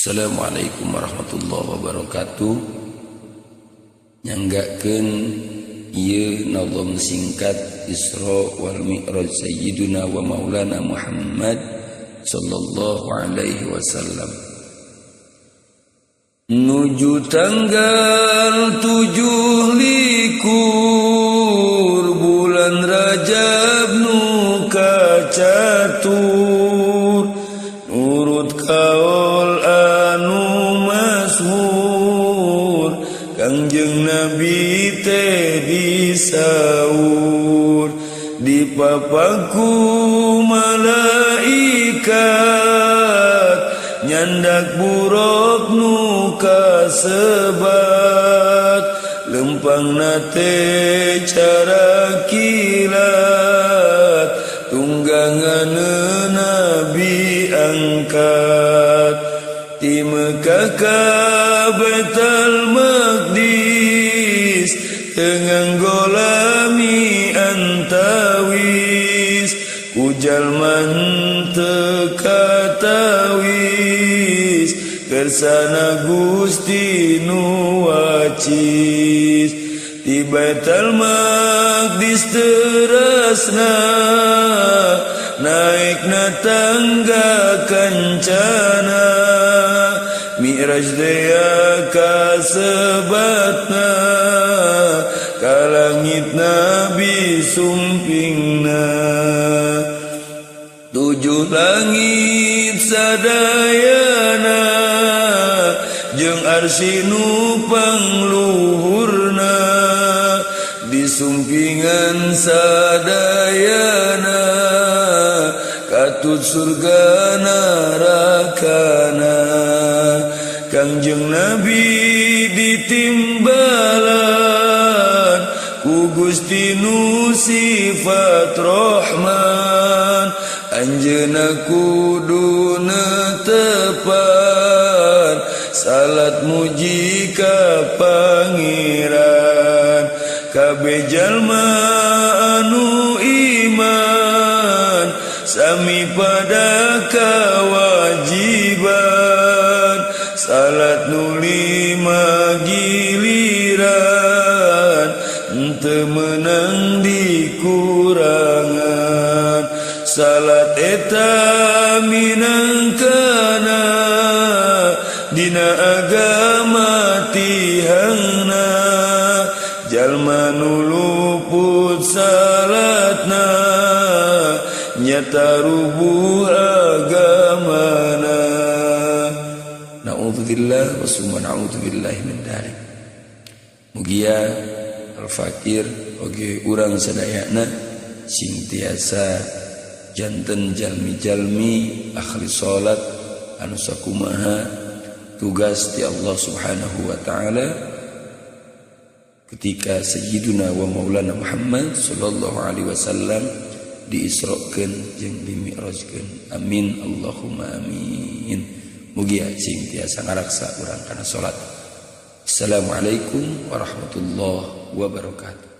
Assalamualaikum warahmatullahi wabarakatuh. Nyanggakeun ieu nazam singkat Isra wal Mi'raj Sayyiduna wa Maulana Muhammad sallallahu alaihi wasallam. Nuju tanggal 7 likur bulan Rajab nu kacatur, nurut kaul anu masyhur Kangjeng Nabi teh disaur dipapaku malaikat nyandak buruk nu kasebat lempang nate cara kilat tunggangan Nabi angkat di Mekah ka Baitul Maqdis dengan golami antawis kujalman tekatawis kersana Gusti nu wacis di Baitul Maqdis terasna naikna tangga kancana Mi'raj daya kasebatna ka langit Nabi sumpingna 7 langit sadayana jeung arsy nu pangluhurna disumpingan sadayana katut surga narakana Kangjeng Nabi ditimbalan ku Gusti nu sifat Rahman anjeunna kudu netepan salat muji ka Pangeran kabeh jalma anu iman sami pada kewajiban salat nu 5 giliran henteu meunang dikurangan salat eta minangkana dina agama tihangna jalma nu luput salatna nyata rubuh agamana. Na'udzubillah wa summa na'udzubillahi min dzalik. Mugia al-fakir oge urang sadayana sing tiasa janten jalmi-jalmi ahli salat anu sakumaha tugas ti Allah Subhanahu wa taala ketika Sayyiduna wa Maulana Muhammad sallallahu alaihi wasallam diisrokeun jeung dimi'rajkeun. Amin Allahumma amin. Mugia sing tiasa ngaraksa urang kana salat. Assalamualaikum warahmatullahi wabarakatuh.